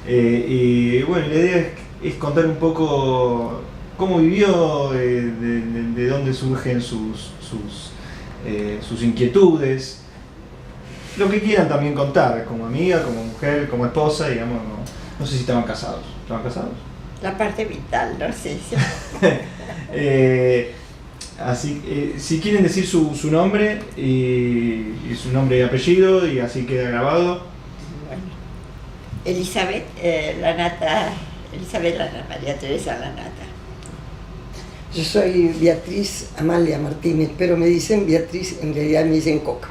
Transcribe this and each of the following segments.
Y bueno, la idea es contar un poco cómo vivió, de dónde surgen sus inquietudes, lo que quieran también contar, como amiga, como mujer, como esposa, digamos. No sé si estaban casados. ¿Estaban casados? La parte vital, no sé. Sí. Así, si quieren decir su nombre y su nombre y apellido, y así queda grabado. Bueno, Elizabeth Lanata, Elizabeth Lanata, María Teresa Lanata. Yo soy Beatriz Amalia Martínez, pero me dicen Beatriz, en realidad me dicen Coca.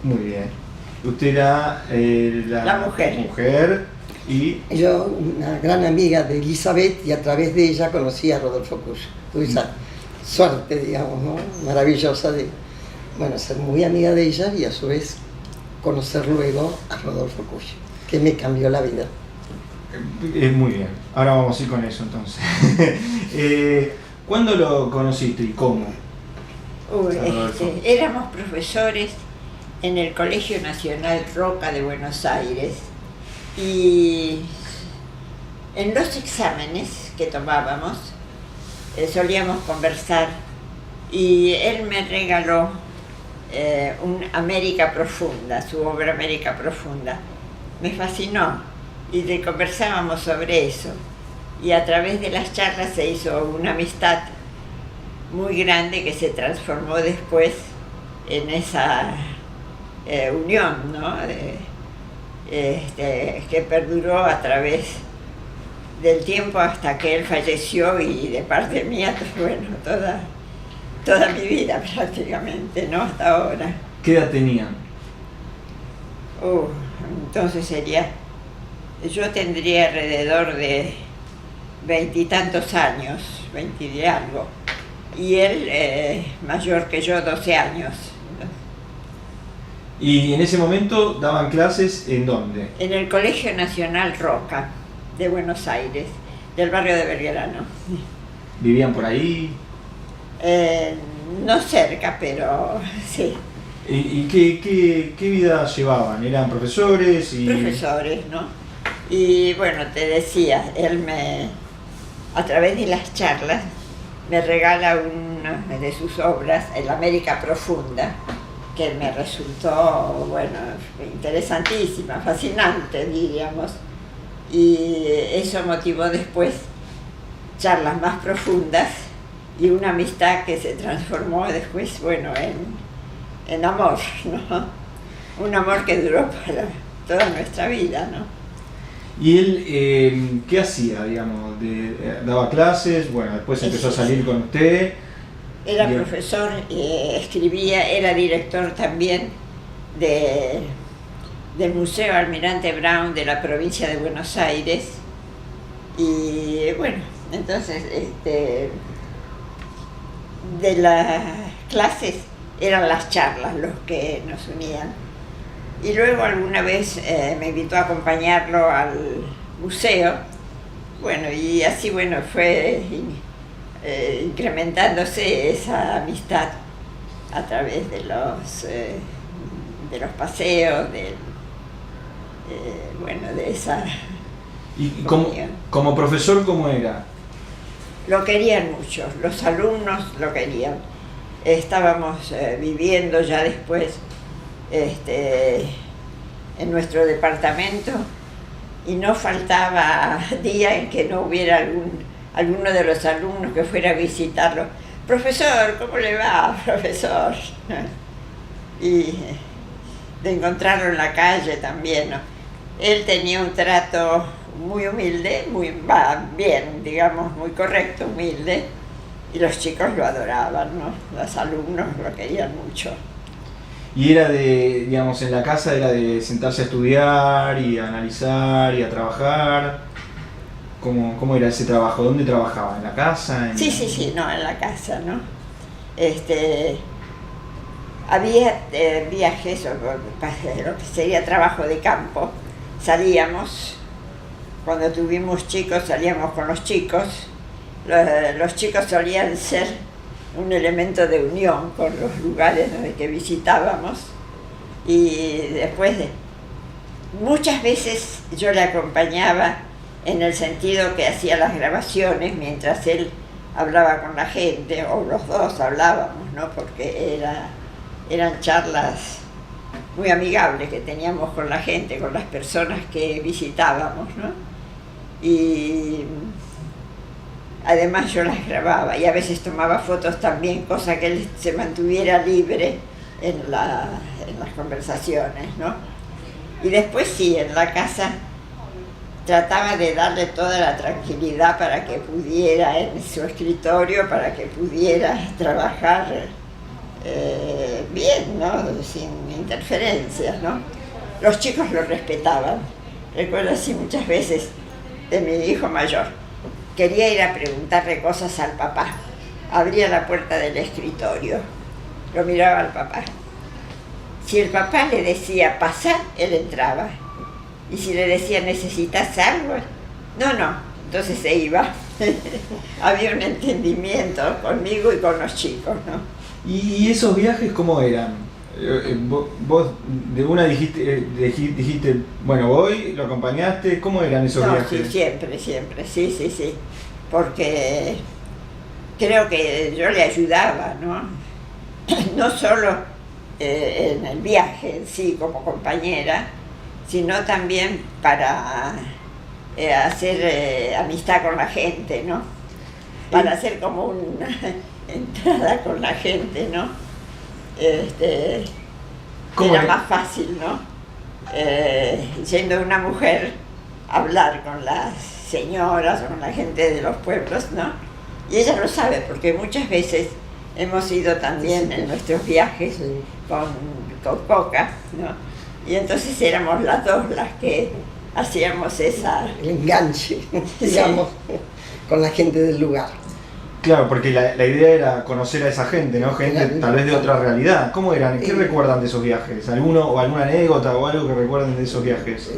Muy bien. Usted era La mujer. Y yo, una gran amiga de Elizabeth, y a través de ella conocí a Rodolfo Cuyo. Tuve esa suerte, digamos, ¿no? Maravillosa de, bueno, ser muy amiga de ella y a su vez conocer luego a Rodolfo Cuyo, que me cambió la vida. Muy bien. Ahora vamos a ir con eso entonces. ¿Cuándo lo conociste y cómo? Éramos profesores en el Colegio Nacional Roca de Buenos Aires, y en los exámenes que tomábamos solíamos conversar, y él me regaló un América Profunda, su obra América Profunda. Me fascinó y conversábamos sobre eso, y a través de las charlas se hizo una amistad muy grande que se transformó después en esa unión, ¿no? Que perduró a través del tiempo hasta que él falleció, y de parte mía, bueno, toda mi vida prácticamente, ¿no? Hasta ahora. ¿Qué edad tenían? Entonces yo tendría alrededor de 20 y tantos años, 20 y algo, y él mayor que yo, 12 años. ¿Y en ese momento daban clases en dónde? En el Colegio Nacional Roca de Buenos Aires, del barrio de Belgrano. ¿Vivían por ahí? No cerca, pero sí. ¿Y qué vida llevaban? ¿Eran profesores? Profesores, ¿no? Y bueno, te decía, él a través de las charlas, me regala una de sus obras, El América Profunda, que me resultó, bueno, interesantísima, fascinante, diríamos. Y eso motivó después charlas más profundas y una amistad que se transformó después, bueno, en amor, ¿no? Un amor que duró para toda nuestra vida, ¿no? ¿Y él qué hacía, digamos? ¿Daba clases? Bueno, después empezó a salir con usted. Era profesor, escribía, era director también del Museo Almirante Brown de la provincia de Buenos Aires. Y bueno, entonces de las clases eran las charlas los que nos unían. Y luego alguna vez me invitó a acompañarlo al museo. Bueno, y así, bueno, fue incrementándose esa amistad a través de los paseos, bueno, de esa... ¿Y como profesor cómo era? Lo querían mucho, los alumnos lo querían. Estábamos viviendo ya después en nuestro departamento, y no faltaba día en que no hubiera alguno de los alumnos que fuera a visitarlo. Profesor, ¿cómo le va, profesor? Y de encontrarlo en la calle también, ¿no? Él tenía un trato muy humilde, bien, digamos, muy correcto, humilde, y los chicos lo adoraban, ¿no? Los alumnos lo querían mucho. Y era digamos, en la casa era de sentarse a estudiar y a analizar y a trabajar. ¿Cómo era ese trabajo? ¿Dónde trabajaba? ¿En la casa? Sí, no, en la casa, ¿no? Había viajes, lo que sería trabajo de campo. Salíamos, cuando tuvimos chicos, salíamos con los chicos. Los chicos solían ser un elemento de unión con los lugares que visitábamos, y después muchas veces yo le acompañaba en el sentido que hacía las grabaciones mientras él hablaba con la gente, o los dos hablábamos, ¿no? Porque eran charlas muy amigables que teníamos con la gente, con las personas que visitábamos, ¿no? Y además yo las grababa y a veces tomaba fotos también, cosa que él se mantuviera libre en las conversaciones, ¿no? Y después sí, en la casa trataba de darle toda la tranquilidad para que pudiera en su escritorio, para que pudiera trabajar bien, ¿no? Sin interferencias, ¿no? Los chicos lo respetaban. Recuerdo así muchas veces de mi hijo mayor. Quería ir a preguntarle cosas al papá. Abría la puerta del escritorio, lo miraba al papá. Si el papá le decía pasar, él entraba. Y si le decía necesitas algo, no, entonces se iba. Había un entendimiento conmigo y con los chicos, ¿no? ¿Y esos viajes cómo eran? Vos de una dijiste, bueno, voy, lo acompañaste, ¿cómo eran esos viajes? Sí, siempre, sí. Porque creo que yo le ayudaba, ¿no? No solo en el viaje en sí como compañera, sino también para hacer amistad con la gente, ¿no? Para hacer como una entrada con la gente, ¿no? Era más fácil, ¿no? Siendo una mujer, hablar con las señoras o con la gente de los pueblos, ¿no? Y ella lo sabe, porque muchas veces hemos ido también en nuestros viajes con Coca, ¿no? Y entonces éramos las dos las que hacíamos el enganche, digamos, con la gente del lugar. Claro, porque la idea era conocer a esa gente, ¿no? Gente tal vez de otra realidad. ¿Cómo eran? ¿Qué recuerdan de esos viajes? ¿Alguna anécdota o algo que recuerden de esos viajes?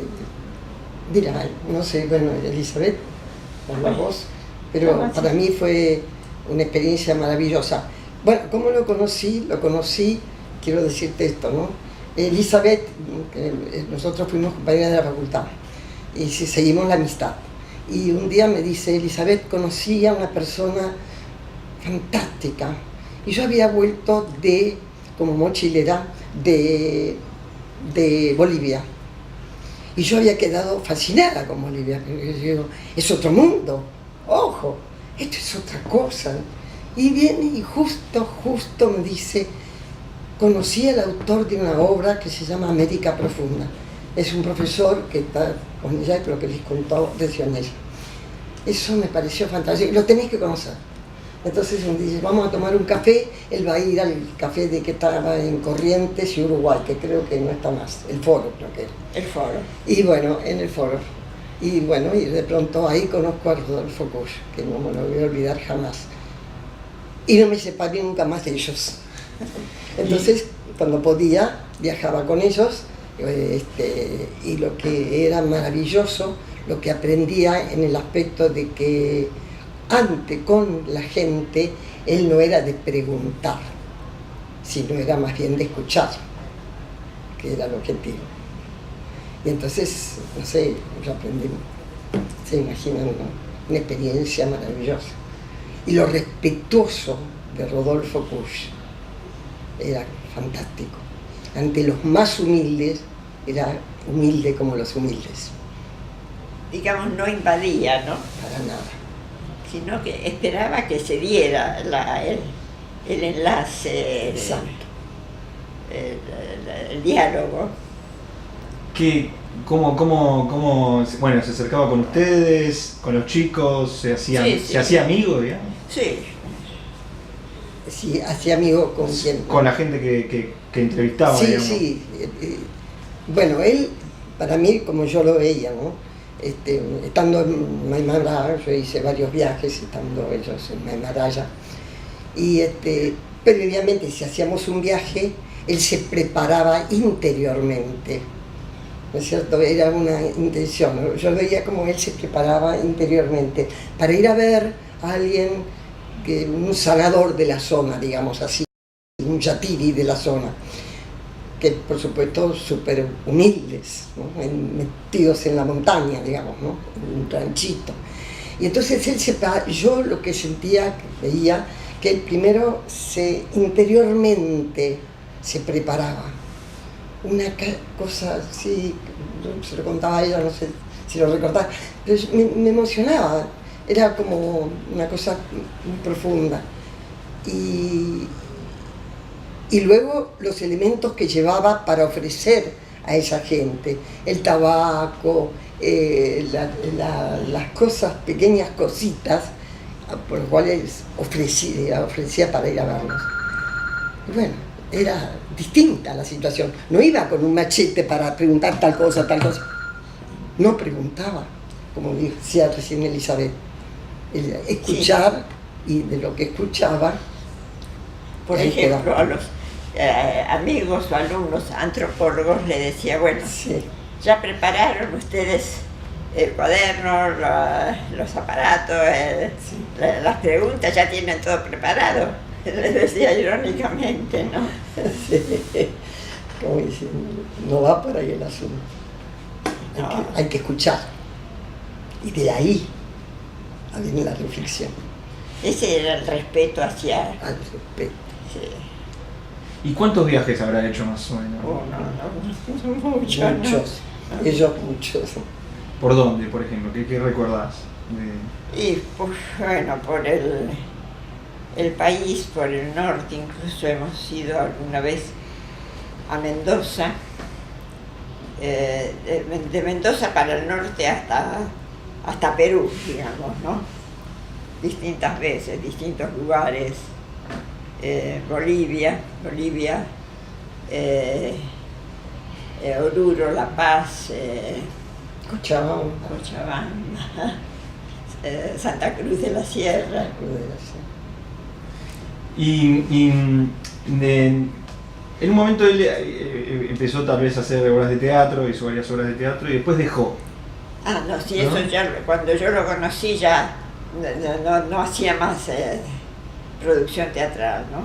Mira, no sé, bueno, Elizabeth, por la voz, pero para mí fue una experiencia maravillosa. Bueno, ¿cómo lo conocí? Quiero decirte esto, ¿no? Elizabeth, nosotros fuimos compañeras de la facultad y seguimos la amistad. Y un día me dice, Elizabeth, conocí a una persona fantástica. Y yo había vuelto como mochilera de Bolivia. Y yo había quedado fascinada con Bolivia. Yo digo, es otro mundo, ojo, esto es otra cosa. Y viene y justo me dice, conocí al autor de una obra que se llama América Profunda. Es un profesor que está con ella, pero que les contó recién ella. Eso me pareció fantástico, lo tenéis que conocer. Entonces me dice, vamos a tomar un café, él va a ir al café que estaba en Corrientes y Uruguay, que creo que no está más, el Foro creo que era. El Foro. Y bueno, en el Foro. Y bueno, y de pronto ahí conozco a Rodolfo Kusch, que no me lo voy a olvidar jamás. Y no me separé nunca más de ellos. Entonces, cuando podía, viajaba con ellos, y lo que era maravilloso, lo que aprendía en el aspecto de que antes con la gente, él no era de preguntar, sino era más bien de escuchar, que era el objetivo. Y entonces, no sé, yo aprendí, se imaginan, ¿no? Una experiencia maravillosa. Y lo respetuoso de Rodolfo Kusch era fantástico. Ante los más humildes, era humilde como los humildes. Digamos, no invadía, ¿no? Para nada. Sino que esperaba que se diera el enlace, Exacto. el diálogo. ¿Cómo, bueno, se acercaba con ustedes, con los chicos, se hacía amigo, digamos? Sí. Sí, hacía amigo con quien. Con la gente que entrevistaba, sí, digamos. Sí. Bueno, él, para mí, como yo lo veía, ¿no? Estando en Maimará, yo hice varios viajes estando ellos en Maimaraya. Y previamente, si hacíamos un viaje, él se preparaba interiormente. ¿No es cierto? Era una intención, ¿no? Yo veía como él se preparaba interiormente para ir a ver a alguien, un sanador de la zona, digamos así, un yatiri de la zona. que por supuesto súper humildes, ¿no? Metidos en la montaña, digamos, ¿no? En un ranchito. Y entonces yo lo que sentía, que veía, que él primero interiormente se preparaba. Una cosa así, yo se lo contaba a ella, no sé si lo recordaba, pero me emocionaba, era como una cosa muy profunda. Y luego los elementos que llevaba para ofrecer a esa gente, el tabaco, las cosas, pequeñas cositas, por las cuales ofrecía para ir a verlos. Y bueno, era distinta la situación. No iba con un machete para preguntar tal cosa. No preguntaba, como decía recién Elizabeth. Escuchar, y de lo que escuchaba, por ejemplo, a los amigos o alumnos antropólogos le decía, bueno, sí, ya prepararon ustedes el cuaderno, los aparatos, sí, las preguntas, ya tienen todo preparado. Les decía irónicamente, ¿no? Sí, como diciendo, no va por ahí el asunto. Hay que escuchar. Y de ahí viene la reflexión. Ese era el respeto hacia... Al respeto. Sí. ¿Y cuántos viajes habrá hecho más o menos? Muchos. ¿No? Ellos muchos. ¿Por dónde, por ejemplo? ¿Qué recordás? Y pues, bueno, por el país, por el norte, incluso hemos ido alguna vez a Mendoza, de Mendoza para el norte hasta Perú, digamos, ¿no? Distintas veces, distintos lugares, Bolivia, Oruro, La Paz, Cochabamba, Santa Cruz de la Sierra. Y en un momento él empezó tal vez a hacer obras de teatro, hizo varias obras de teatro y después dejó. Ah, no, sí, ¿no? Eso ya, cuando yo lo conocí ya no hacía más producción teatral, ¿no?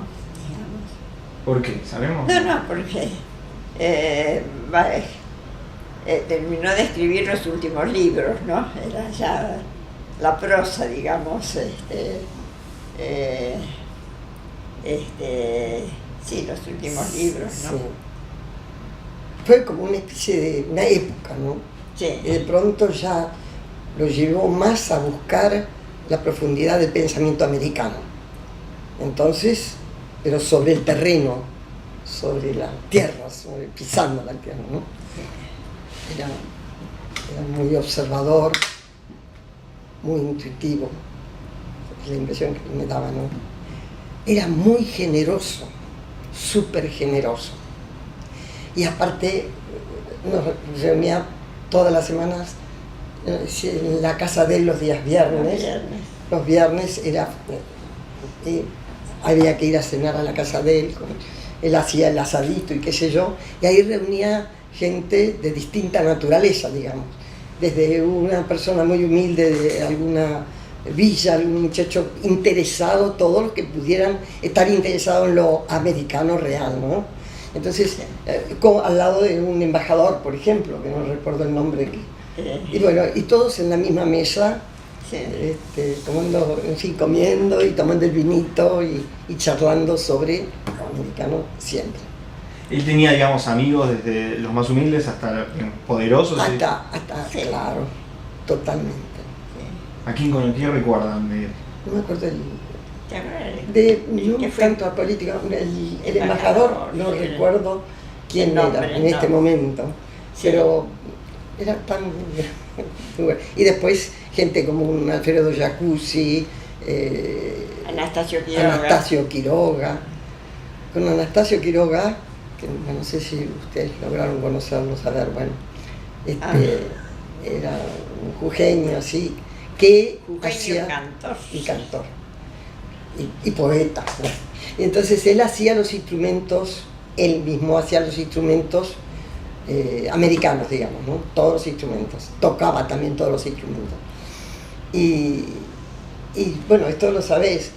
Digamos. ¿Por qué? ¿Sabemos? No, porque terminó de escribir los últimos libros, ¿no? Era ya la prosa, digamos, sí, los últimos libros, ¿no? Sí. Fue como una especie de una época, ¿no? Sí. Y de pronto ya lo llevó más a buscar la profundidad del pensamiento americano. Entonces, pero sobre el terreno, sobre la tierra, pisando la tierra, ¿no? Era muy observador, muy intuitivo, es la impresión que me daba, ¿no? Era muy generoso, súper generoso. Y aparte, nos reunía todas las semanas en la casa de él los días viernes. Los viernes había que ir a cenar a la casa de él. Él hacía el asadito y qué sé yo. Y ahí reunía gente de distinta naturaleza, digamos. Desde una persona muy humilde de alguna villa, algún muchacho interesado, todos los que pudieran estar interesados en lo americano real, ¿no? Entonces, al lado de un embajador, por ejemplo, que no recuerdo el nombre, y bueno, y todos en la misma mesa, sí, tomando, en fin, comiendo y tomando el vinito y charlando sobre lo americano siempre. Él tenía, digamos, amigos desde los más humildes hasta los poderosos. Hasta sí, claro, totalmente. ¿A quién recuerdan de él? No me acuerdo no tanto a política, el embajador, no recuerdo quién era en este momento, sí, pero era tan bueno. Y después gente como un Alfredo Jacuzzi, Anastasio Quiroga. Con Anastasio Quiroga, que no sé si ustedes lograron conocerlo, saber, bueno, era un jujeño así, que hacía cantor y poeta, ¿no? Y entonces él hacía los instrumentos, él mismo hacía los instrumentos americanos, digamos, ¿no? Todos los instrumentos, tocaba también todos los instrumentos. Y bueno, esto lo sabés,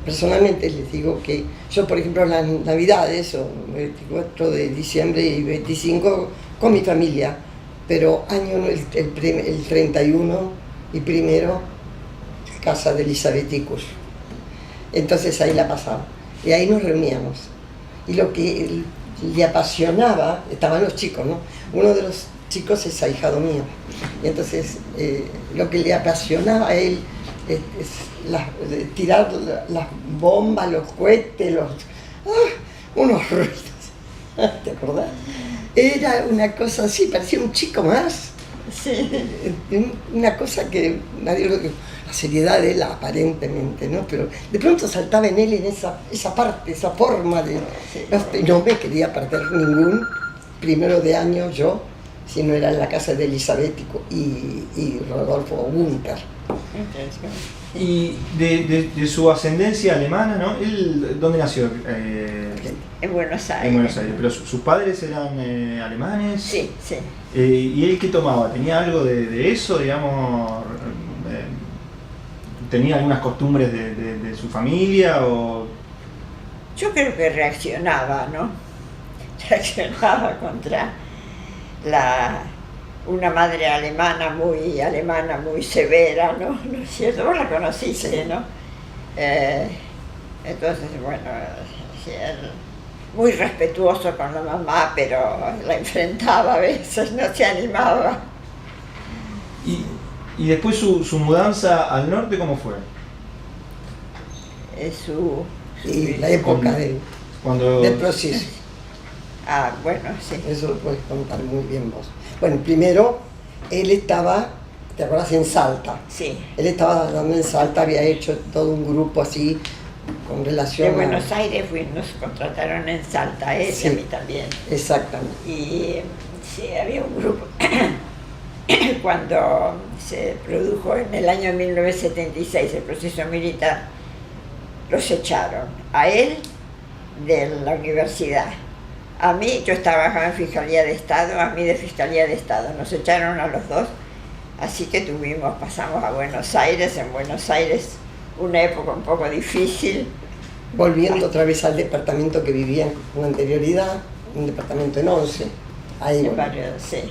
personalmente les digo que yo, por ejemplo, las Navidades, o 24 de diciembre y 25, con mi familia, pero el 31 y primero, casa de Elizabeth y Cuyo. Entonces ahí la pasamos. Y ahí nos reuníamos. Y lo que le apasionaba, estaban los chicos, ¿no? Uno de los chicos es ahijado mío. Y entonces lo que le apasionaba a él es tirar las bombas, los cohetes, unos ruidos. ¿Te acordás? Era una cosa así, parecía un chico más. Sí. Una cosa que nadie lo que... La seriedad de él, aparentemente, ¿no? Pero de pronto saltaba en él en esa parte, esa forma de... No me quería perder ningún primero de año yo, si no era en la casa de Elizabeth y Rodolfo Gunter. Y de su ascendencia alemana, ¿no? ¿Él dónde nació? En Buenos Aires. En Buenos Aires. ¿Pero sus padres eran alemanes? Sí, sí. ¿Y él qué tomaba? ¿Tenía algo de eso, digamos? ¿Tenía algunas costumbres de su familia o...? Yo creo que reaccionaba, ¿no? Reaccionaba contra una madre alemana, muy severa, ¿no? ¿No es cierto? Vos la conociste, sí, ¿no? Entonces, bueno, él muy respetuoso con la mamá, pero la enfrentaba a veces, no se animaba. ¿Y después su mudanza al norte cómo fue? Y la época del proceso. Ah, bueno, sí. Eso lo puedes contar muy bien vos. Bueno, primero, él estaba, ¿te acuerdas? En Salta. Sí. Él estaba dando en Salta, había hecho todo un grupo así, con relación de Buenos Aires nos contrataron en Salta, él y a mí también. Exactamente. Y sí, había un grupo. Cuando se produjo en el año 1976 el proceso militar, los echaron. A él de la universidad. A mí, yo trabajaba en Fiscalía de Estado, a mí de Fiscalía de Estado. Nos echaron a los dos, así que pasamos a Buenos Aires. En Buenos Aires una época un poco difícil. Volviendo otra vez al departamento que vivía con anterioridad, un departamento en 11. Ahí, En barrio, sí.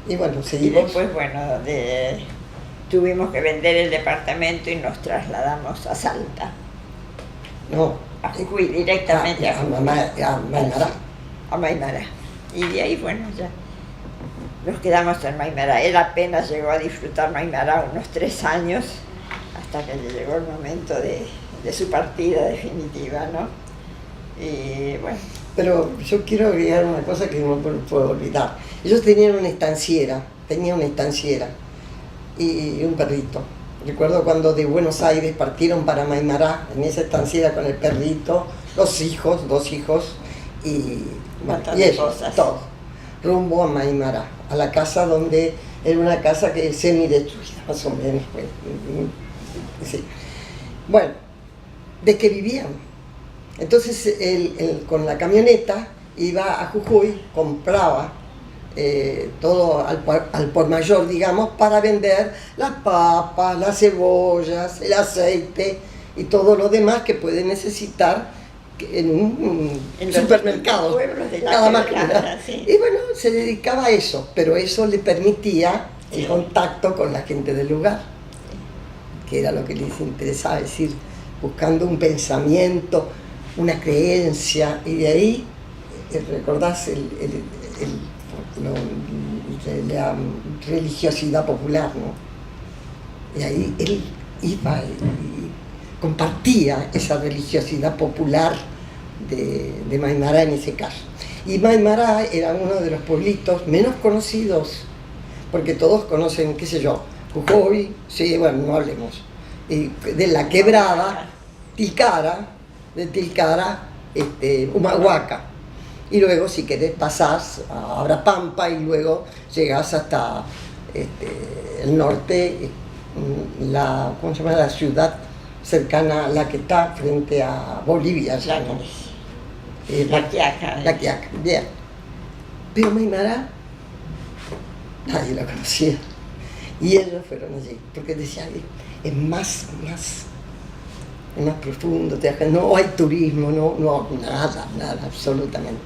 Y bueno, Y seguimos. después, bueno, tuvimos que vender el departamento y nos trasladamos a Salta. No. A Jujuy, directamente a Maimará. A Maimará. Y de ahí, bueno, ya nos quedamos en Maimará. Él apenas llegó a disfrutar Maimará unos 3 años, hasta que le llegó el momento de su partida definitiva, ¿no? Y bueno. Pero yo quiero agregar una cosa que no puedo olvidar. Ellos tenían una estanciera y un perrito. Recuerdo cuando de Buenos Aires partieron para Maimará, en esa estanciera con el perrito, dos hijos, y ellos, todos, rumbo a Maimará, a la casa donde era una casa que semi-destruida, más o menos. Sí. Bueno, ¿de qué vivían? Entonces él con la camioneta iba a Jujuy, compraba todo al por mayor, digamos, para vender las papas, las cebollas, el aceite y todo lo demás que puede necesitar en un supermercado. Nada más que nada. Sí. Y bueno, se dedicaba a eso, pero eso le permitía el contacto con la gente del lugar, que era lo que les interesaba, es decir, buscando un pensamiento, una creencia, y de ahí recordás la religiosidad popular, ¿no? Y ahí él iba y compartía esa religiosidad popular de Maimará en ese caso. Y Maimará era uno de los pueblitos menos conocidos, porque todos conocen, qué sé yo, Jujuy, sí, bueno, no hablemos, de la Quebrada, Tilcara, Humahuaca. Y luego, si querés, pasás a Abrapampa y luego llegás hasta el norte, ¿cómo se llama? La ciudad cercana a la que está frente a Bolivia. La Quiaca. La Quiaca, bien. Pero Maimará, nadie lo conocía. Y ellos fueron allí, porque decían, es más es más profundo, no hay turismo, no, nada, absolutamente.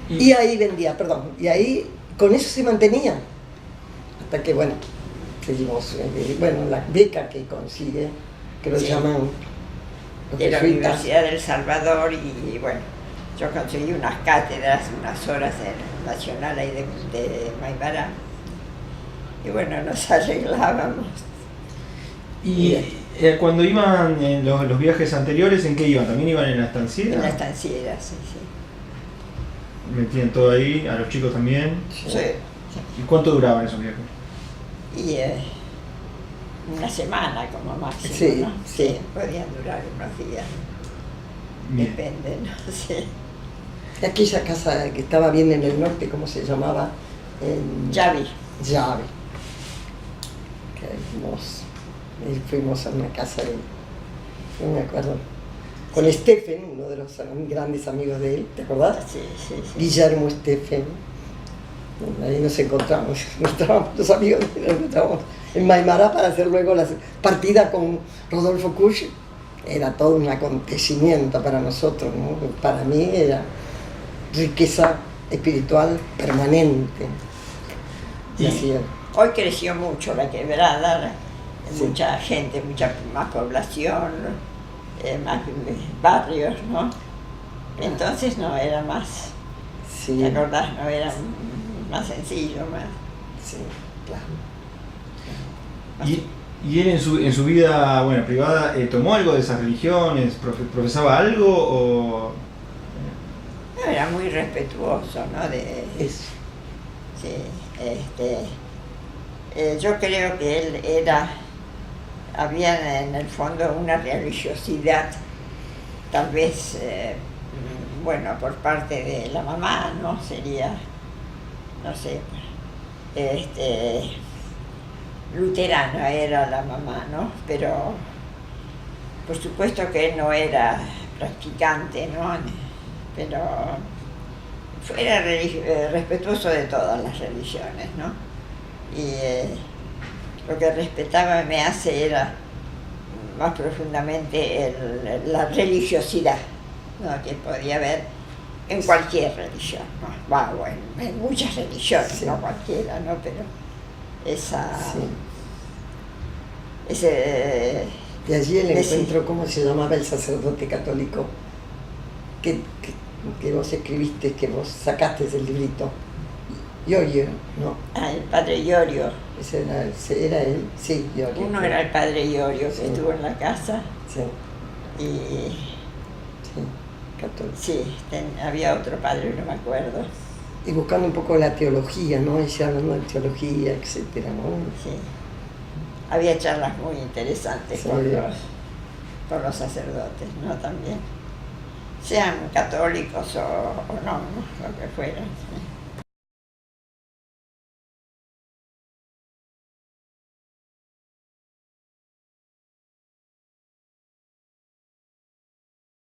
Y ahí vendía, y ahí con eso se mantenía, hasta que, bueno, seguimos, la beca que consigue, que lo llaman los de la jesuitas. Universidad del Salvador, y bueno, yo conseguí unas cátedras, unas horas en Nacional ahí de Maimará, y bueno, nos arreglábamos. Y cuando iban en los viajes anteriores, ¿en qué iban? ¿También iban en la estanciera? En la estanciera, sí. ¿Metían todo ahí? ¿A los chicos también? Sí. ¿Y cuánto duraban esos viajes? Y una semana como máximo, Sí, ¿no? sí. Podían durar unos días. Bien. Depende, ¿no? Sí. Aquella casa que estaba bien en el norte, ¿cómo se llamaba? Llave. Llave. Qué hermoso. Y fuimos a una casa no me acuerdo, con Stephen, uno de los grandes amigos de él, ¿te acordás? Sí. Guillermo Stephen. Ahí nos encontramos los amigos de él, nos encontramos en Maimará para hacer luego la partida con Rodolfo Kusch. Era todo un acontecimiento para nosotros, ¿no? Para mí era riqueza espiritual permanente. Y así era. Hoy creció mucho la Quebrada, Sí. mucha gente, mucha más población, más barrios, ¿no? Entonces no, era más, Sí, ¿te acordás? No, era más sencillo, más... sí, claro. ¿Y él en su vida privada tomó algo de esas religiones? ¿Profesaba algo o...? No, era muy respetuoso, ¿no? Eso. Sí, yo creo que él había en el fondo una religiosidad, tal vez, por parte de la mamá, ¿no? Sería, no sé, luterana era la mamá, ¿no? Pero, por supuesto que él no era practicante, ¿no? Pero era respetuoso de todas las religiones, ¿no? Y lo que respetaba me hace era más profundamente la religiosidad, ¿no? Que podía haber en cualquier religión, ¿no? En muchas religiones, Sí. no cualquiera, ¿no? Pero esa... Sí. Ese... De allí el Ese- encuentro, ¿cómo se llamaba el sacerdote católico que vos escribiste, que vos sacaste del librito? Yorio, ¿no? el padre Iorio. Ese era él, sí, Yorio. Uno era el padre Iorio, que Sí. estuvo en la casa, Sí, y sí, católico. sí, había otro padre, no me acuerdo. Y buscando un poco la teología, ¿no? Ella hablando de teología, etcétera, ¿no? Sí. Había charlas muy interesantes Sí. con los sacerdotes, ¿no? También. Sean católicos o no, lo que fueran. ¿Sí?